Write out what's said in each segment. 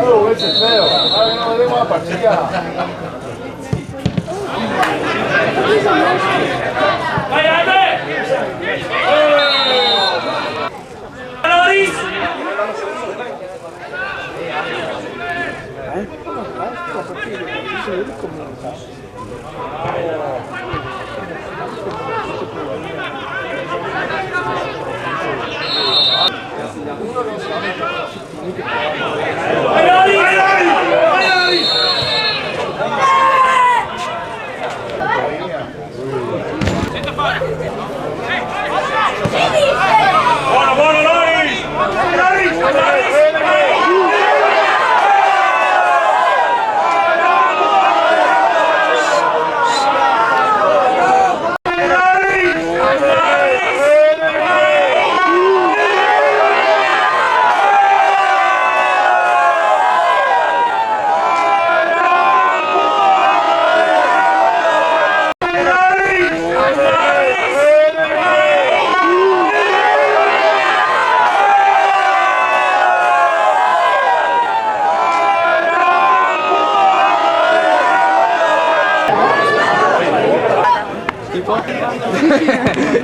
Oh, questo è feo, non vedevo la partita. Vai Ade! Loris! Buono, buono Loris! Loris!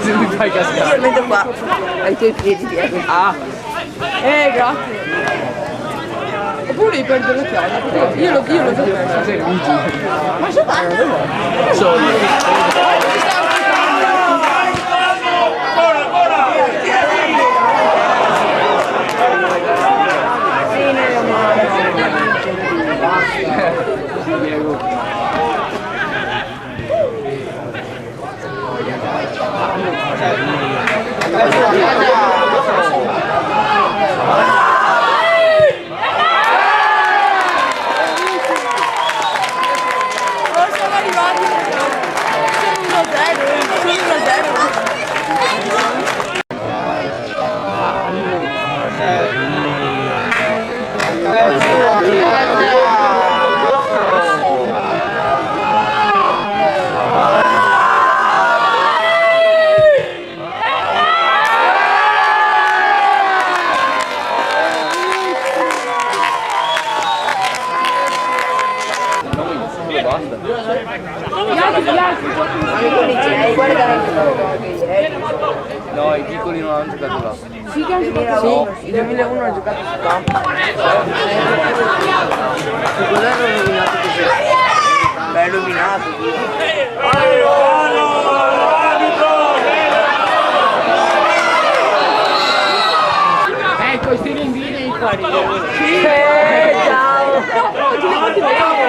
Se mi fai cascare. Io metto qua, ai tuoi piedi dietro. Ah, Grazie. Oppure io perdo la chiave. Io l'ho già perso. sei Luigi. Ma c'è fatto? Sono. Siamo arrivati. No, i piccoli non hanno giocato là. Sì, che hanno giocato. Sì, il 2001 ha giocato su campo. Cos'era illuminato così? Beh, illuminato. Ecco, stiamo in video in fuori. Sì, ciao. No, ti vediamo.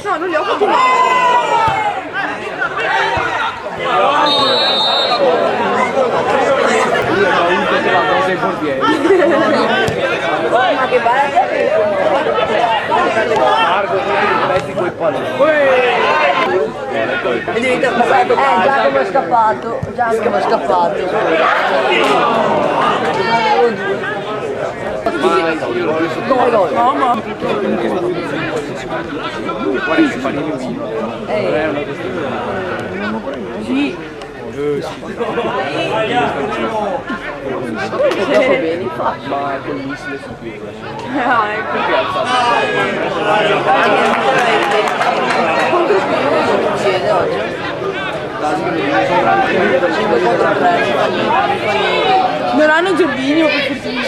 No, non li ho fatti. Sei portiere. Ma che bello! Marco, metti quei palloni. Giacomo è scappato. Giacomo è scappato. Io l'ho preso Come gol? Mamma! guarda che fanno il vino. Non è una questione. Sì. Ma con il missile su più. Ah, ecco. Perché alzato? Contro Spinoso succede oggi? Non hanno Giordino per fortuna.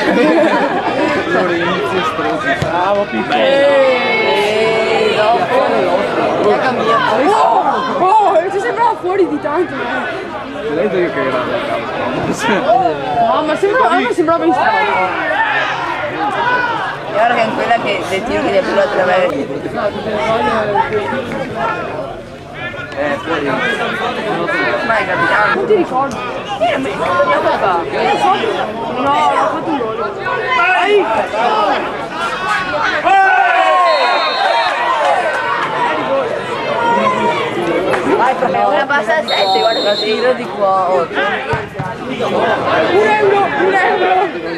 Lorenzo Strozzi. Bravo piccolo. Dopo la cambiata. Oh, ci sembrava fuori di tanto. L'ho detto io che era nel campo. No, ma sembrava in strada. E ora che è quella che del tiro che gli ha più attraverso. Fuori. Ma è capitano. Non ti ricordi? No, ho fatto un gol. Vai! Vai, una passa al 7, guarda, tiro di qua 8. 1 euro, 1 euro.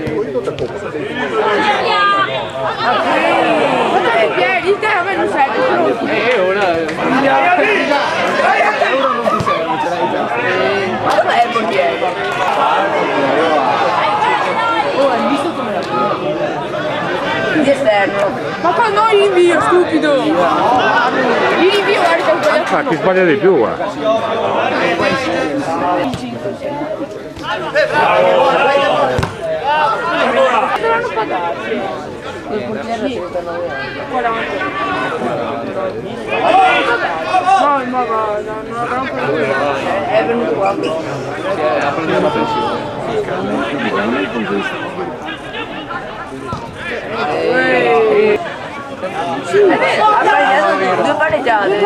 i piedi, te a me non serve. ora... Euro non ti serve, ce l'hai già. Ma dov'è il portiere? Oh, hai visto come la di esterno. Ma qua no rinvio, stupido! Il rinvio guarda un po'. Ah, chi sbaglia di più, guarda. Dovranno pagarci. Il portiere si sta 40. No, ma guarda, non avranno pagato. È venuto qua. Ha preso la pensione. Due pareggiate.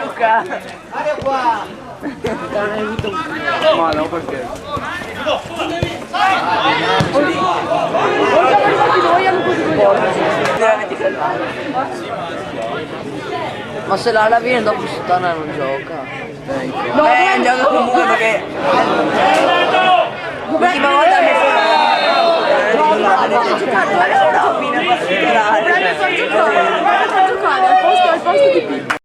Luca. Ma no, perché? Ma se l'ala viene dopo Sutana non gioca. No, gioca comunque perché l'ultima volta mi al posto di Pippo.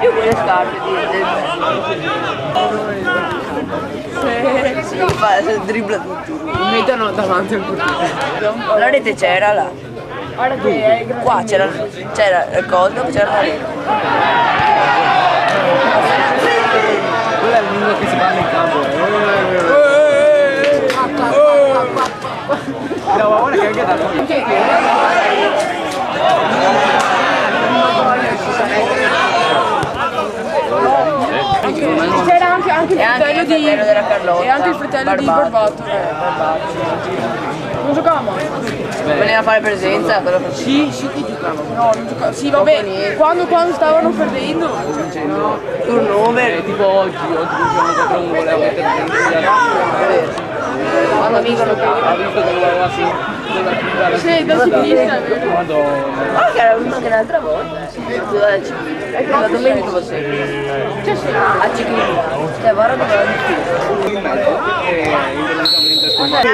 Io quelle scarpe di dribbla tutti. Mettono davanti al portiere. La rete c'era là. Guarda che è Qua c'era il coso, dopo c'era la rete. Quella è la lingua che si parla in campo. No, ma guarda che anche da noi. C'era anche il fratello di della Carlotta. e anche il fratello di Barbato. Non giocava mai. Veniva a fare presenza, però Sì che giocava. No, non giocava. Sì, vabbè, quando stavano perdendo. turnover. Tipo oggi diciamo che non voleva mettere dentro Quando vincono ha visto che lo aveva Sì, da sinistra, è vero. Madonna. ma che era anche un'altra volta. È che la domenica va sempre. Cioè sì. A ciclismo. Cioè, guarda dove va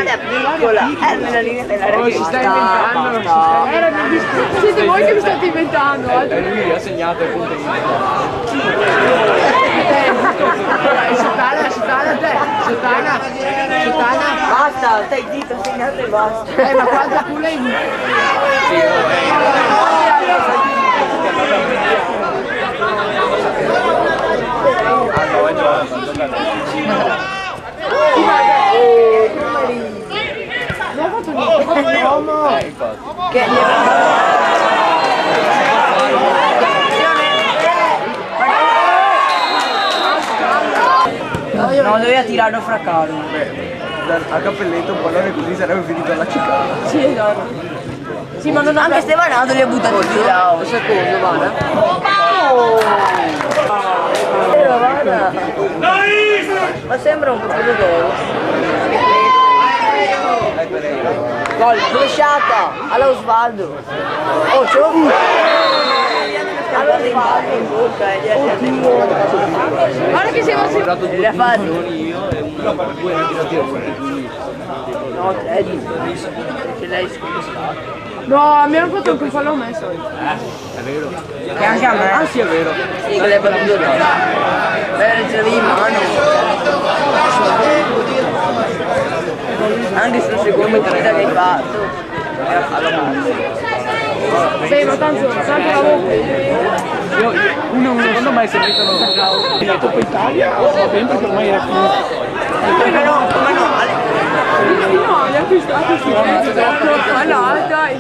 la piccola, nella linea dell'area che Si sta inventando. Siete voi che vi state inventando. E lui ha segnato il punto di Sotana. Basta, stai zitto, segnato e basta. Ma quanto culo hai visto? Che no, doveva tirarlo fra caldo. a cappelletto un pallone così sarebbe finito alla cicala. Sì, esatto. Sì, ma non ha Anche Stevanato li ha buttati giù là. Secondo, guarda. Guarda. Ma sembra un capello d'oro. Gol, flashata alla Osvaldo. Oh, c'è un in bocca Guarda che siamo Ho le ha fatte. io e due ne tirati fuori. No, 3 che lei scontato. No, mi hanno fatto un fallo messo. È vero. E anche a me. Ah sì, è vero. Sì, che l'hai battuto da. Beh, ce l'avevi in mano. Anche sul secondo partita che hai fatto. Era alla mano. Sì, ma tanto l'avevo Secondo me se mettono Coppa Italia va bene perché ormai era finito. Come no, no, li ha acquistati ma no, dai,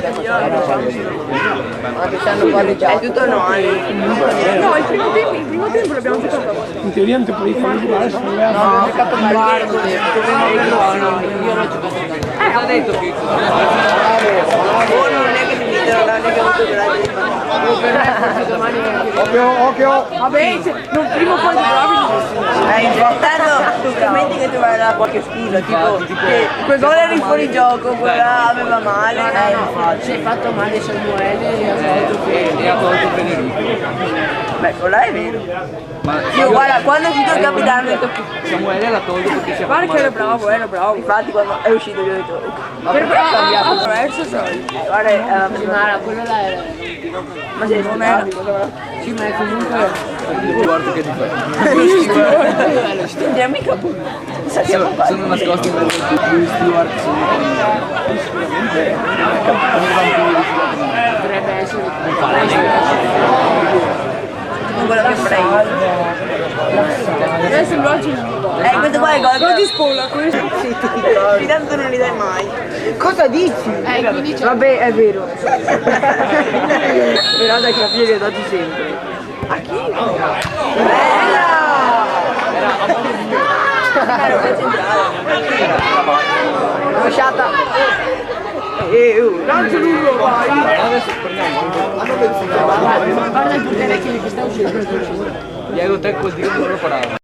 ma che stanno palleggiando. È tutto noi. no, il primo tempo l'abbiamo giocato. In teoria non ti potevi fare giocare se non aveva No, ho giocato Bardo. Io l'ho giocato. Ha detto che Oh, non è che mi dicono, non è che Occhio! Vabbè, non prima o poi Intanto scommetti che troverai qualche scusa, tipo che quel gol era in fuorigioco, quella aveva male. Si è fatto male Samuele e ha detto che... E ha tolto Federico. Beh, quella è vero. Ma Io guarda, quando è uscito il capitano ho detto Samuele l'ha tolto perché si è guarda fatto che era male. bravo, era bravo. infatti quando è uscito gli ho detto Attraverso, sai. guarda, Mara, quello là era... ma sei Non era. Sì, ma comunque... Guarda che ti fai. non è mica sappiamo fare. Sono nascosti in mezzo a tutti gli steward, sono sicuramente come vampiri. Dovrebbe essere... Con quello che prego. Adesso il oggi Questo qua è il gol. non ti spola questo. Sì, tanto non li dai mai. Cosa dici? quindi c'è... Vabbè, è vero. Però da capire li ho dati sempre. A chi? Bella! Rovesciata. Tanto lungo vai. Guarda il portiere che sta uscendo. Diego te col Dio non lo parava.